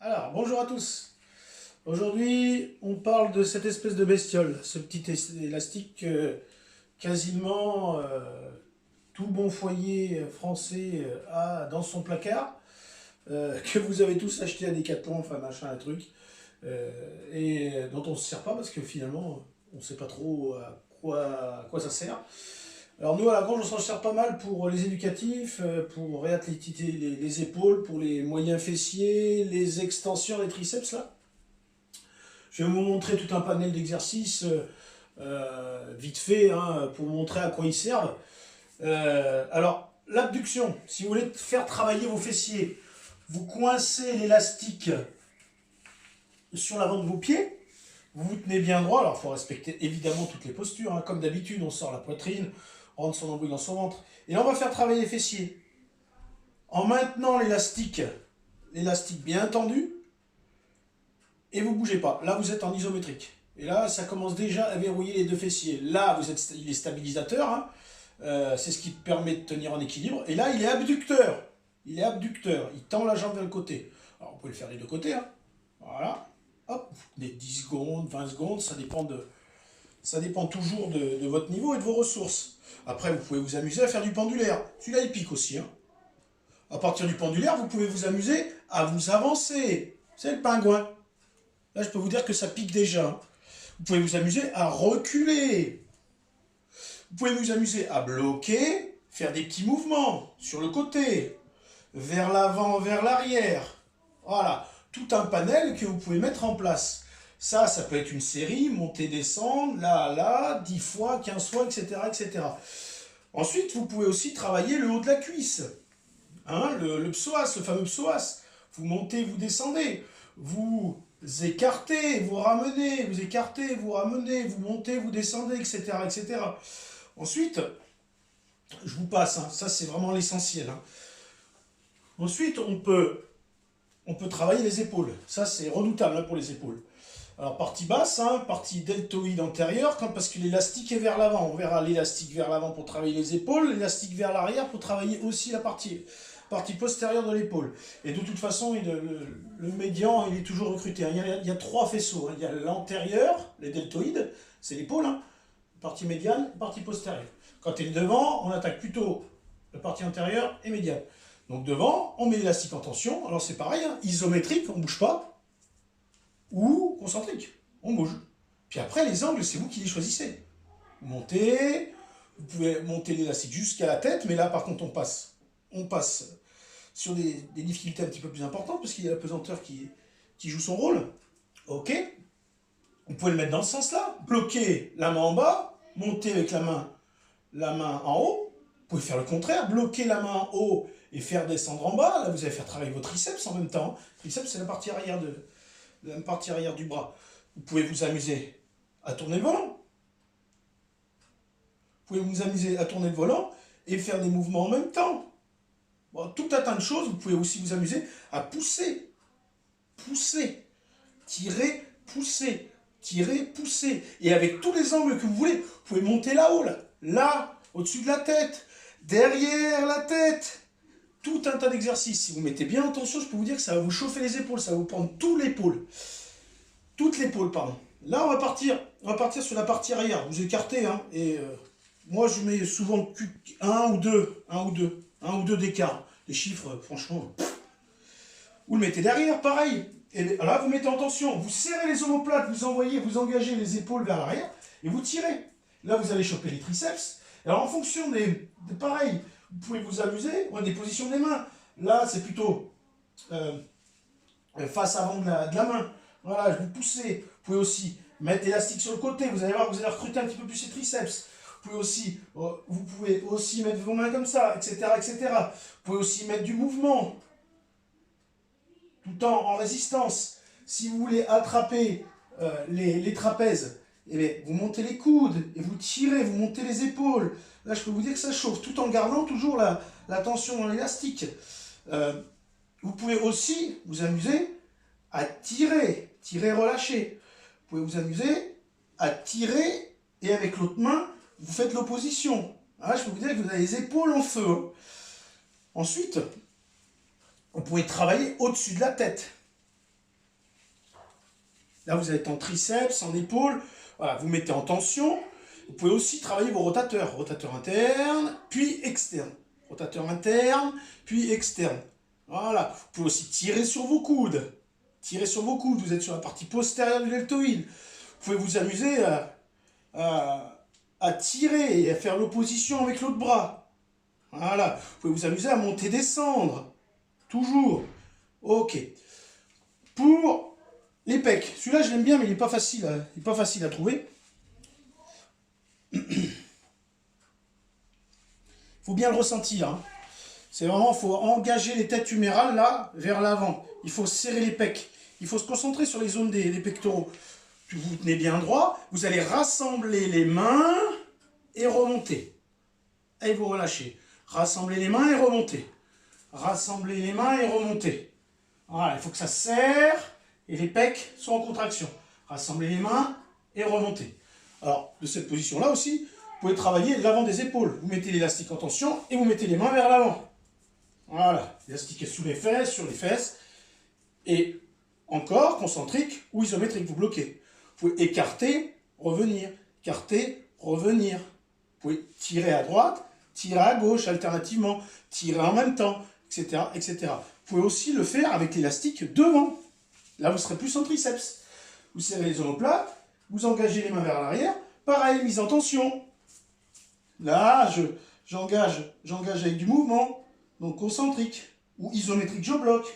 Alors, bonjour à tous. Aujourd'hui, on parle de cette espèce de bestiole, ce petit élastique quasiment tout bon foyer français a dans son placard, que vous avez tous acheté à Decathlon, enfin machin, un truc, et dont on ne se sert pas parce que finalement, on ne sait pas trop à quoi ça sert. Alors nous, à la grange, on s'en sert pas mal pour les éducatifs, pour réathlétiser les épaules, pour les moyens fessiers, les extensions des triceps, là. Je vais vous montrer tout un panel d'exercices vite fait, hein, pour vous montrer à quoi ils servent. Alors, l'abduction, si vous voulez faire travailler vos fessiers, vous coincez l'élastique sur l'avant de vos pieds, vous vous tenez bien droit. Alors il faut respecter évidemment toutes les postures, hein. Comme d'habitude, on sort la poitrine, on rentre son nombril dans son ventre. Et là, on va faire travailler les fessiers. En maintenant l'élastique bien tendu, et vous ne bougez pas. Là, vous êtes en isométrique. Et là, ça commence déjà à verrouiller les deux fessiers. Là, il est stabilisateur, hein. C'est ce qui permet de tenir en équilibre. Et là, il est abducteur. Il est abducteur. Il tend la jambe vers le côté. Alors, vous pouvez le faire des deux côtés, hein. Voilà. Hop, des 10 secondes, 20 secondes, ça dépend toujours de votre niveau et de vos ressources. Après, vous pouvez vous amuser à faire du pendulaire. Celui-là, il pique aussi, hein. À partir du pendulaire, vous pouvez vous amuser à vous avancer. C'est le pingouin. Là, je peux vous dire que ça pique déjà, hein. Vous pouvez vous amuser à reculer. Vous pouvez vous amuser à bloquer, faire des petits mouvements sur le côté, vers l'avant, vers l'arrière. Voilà, tout un panel que vous pouvez mettre en place. Ça peut être une série, monter, descendre, là, 10 fois, 15 fois, etc., etc. Ensuite, vous pouvez aussi travailler le haut de la cuisse. Hein, le psoas, le fameux psoas. Vous montez, vous descendez. Vous écartez, vous ramenez, vous écartez, vous ramenez, vous montez, vous descendez, etc., etc. Ensuite, je vous passe, hein, ça c'est vraiment l'essentiel, hein. Ensuite, on peut travailler les épaules. Ça, c'est redoutable, hein, pour les épaules. Alors, partie basse, hein, partie deltoïde antérieure, parce que l'élastique est vers l'avant. On verra l'élastique vers l'avant pour travailler les épaules, l'élastique vers l'arrière pour travailler aussi la partie postérieure de l'épaule. Et de toute façon, le médian, il est toujours recruté, hein. Il y a trois faisceaux, hein. Il y a l'antérieur, les deltoïdes, c'est l'épaule, hein. Partie médiane, partie postérieure. Quand elle est devant, on attaque plutôt la partie antérieure et médiane. Donc devant, on met l'élastique en tension. Alors c'est pareil, hein, isométrique, on ne bouge pas, ou concentrique, on bouge. Puis après, les angles, c'est vous qui les choisissez. Vous montez, vous pouvez monter l'élastique jusqu'à la tête, mais là, par contre, on passe sur des difficultés un petit peu plus importantes, parce qu'il y a la pesanteur qui joue son rôle. Ok. Vous pouvez le mettre dans ce sens-là, bloquer la main en bas, monter avec la main en haut. Vous pouvez faire le contraire, bloquer la main en haut et faire descendre en bas. Là, vous allez faire travailler vos triceps en même temps. Triceps, c'est la partie arrière du bras. Vous pouvez vous amuser à tourner le volant. Vous pouvez vous amuser à tourner le volant et faire des mouvements en même temps. Bon, tout un tas de choses. Vous pouvez aussi vous amuser à pousser. Pousser. Tirer, pousser. Tirer, pousser. Et avec tous les angles que vous voulez, vous pouvez monter là-haut, là, au-dessus de la tête, derrière la tête. Tout un tas d'exercices. Si vous mettez bien en tension, je peux vous dire que ça va vous chauffer les épaules, ça va vous prendre toute l'épaule, pardon. Là, on va partir sur la partie arrière. Vous écartez, hein, et moi, je mets souvent un ou deux d'écart. Les chiffres, franchement, vous le mettez derrière, pareil. Et là, vous mettez en tension. Vous serrez les omoplates, vous engagez les épaules vers l'arrière, et vous tirez. Là, vous allez choper les triceps. Alors, en fonction pareil, vous pouvez vous amuser, des positions des mains. Là, c'est plutôt face avant de la main. Voilà, vous poussez. Vous pouvez aussi mettre l'élastique sur le côté. Vous allez voir que vous allez recruter un petit peu plus ces triceps. Vous pouvez aussi mettre vos mains comme ça, etc., etc. Vous pouvez aussi mettre du mouvement, tout en résistance. Si vous voulez attraper les trapèzes, eh bien, vous montez les coudes et vous tirez, vous montez les épaules. Là, je peux vous dire que ça chauffe, tout en gardant toujours la tension dans l'élastique. Vous pouvez aussi vous amuser à tirer, relâcher. Vous pouvez vous amuser à tirer et avec l'autre main, vous faites l'opposition. Là, je peux vous dire que vous avez les épaules en feu, hein. Ensuite, vous pouvez travailler au-dessus de la tête. Là, vous êtes en triceps, en épaules. Voilà, vous mettez en tension. Vous pouvez aussi travailler vos rotateurs. Rotateur interne, puis externe. Rotateur interne, puis externe. Voilà. Vous pouvez aussi tirer sur vos coudes. Tirer sur vos coudes. Vous êtes sur la partie postérieure du deltoïde. Vous pouvez vous amuser à tirer et à faire l'opposition avec l'autre bras. Voilà. Vous pouvez vous amuser à monter, descendre. Toujours. Ok. Pour les pecs. Celui-là, je l'aime bien, mais il n'est pas facile à trouver. Il faut bien le ressentir. Hein. C'est vraiment, il faut engager les têtes humérales là, vers l'avant. Il faut serrer les pecs. Il faut se concentrer sur les zones des pectoraux. Vous tenez bien droit. Vous allez rassembler les mains et remonter. Et vous relâchez. Rassembler les mains et remonter. Rassembler les mains et remonter. Voilà, il faut que ça serre et les pecs sont en contraction. Rassembler les mains et remonter. Alors, de cette position-là aussi, vous pouvez travailler l'avant des épaules. Vous mettez l'élastique en tension et vous mettez les mains vers l'avant. Voilà, l'élastique est sous les fesses, sur les fesses. Et encore, concentrique ou isométrique, vous bloquez. Vous pouvez écarter, revenir. Écarter, revenir. Vous pouvez tirer à droite, tirer à gauche alternativement, tirer en même temps, etc., etc. Vous pouvez aussi le faire avec l'élastique devant. Là, vous serez plus en triceps. Vous serrez les omoplates, vous engagez les mains vers l'arrière. Pareil, mise en tension. Là, j'engage avec du mouvement, donc concentrique ou isométrique, je bloque.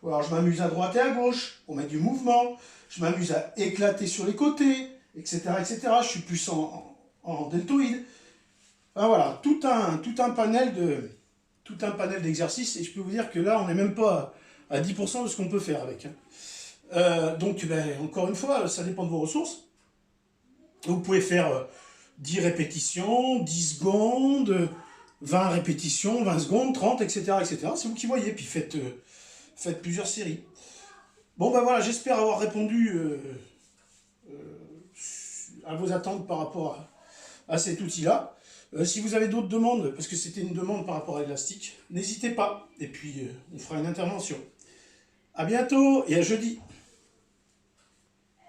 Ou alors, je m'amuse à droite et à gauche pour mettre du mouvement. Je m'amuse à éclater sur les côtés, etc., etc. Je suis plus en deltoïde. Enfin, voilà, tout un panel d'exercices. Et je peux vous dire que là, on n'est même pas à 10% de ce qu'on peut faire avec. Donc, encore une fois, ça dépend de vos ressources. Vous pouvez faire 10 répétitions, 10 secondes, 20 répétitions, 20 secondes, 30, etc. etc. C'est vous qui voyez, puis faites plusieurs séries. Bon, ben voilà, j'espère avoir répondu à vos attentes par rapport à cet outil-là. Si vous avez d'autres demandes, parce que c'était une demande par rapport à l'élastique, n'hésitez pas, et puis on fera une intervention. À bientôt et à jeudi.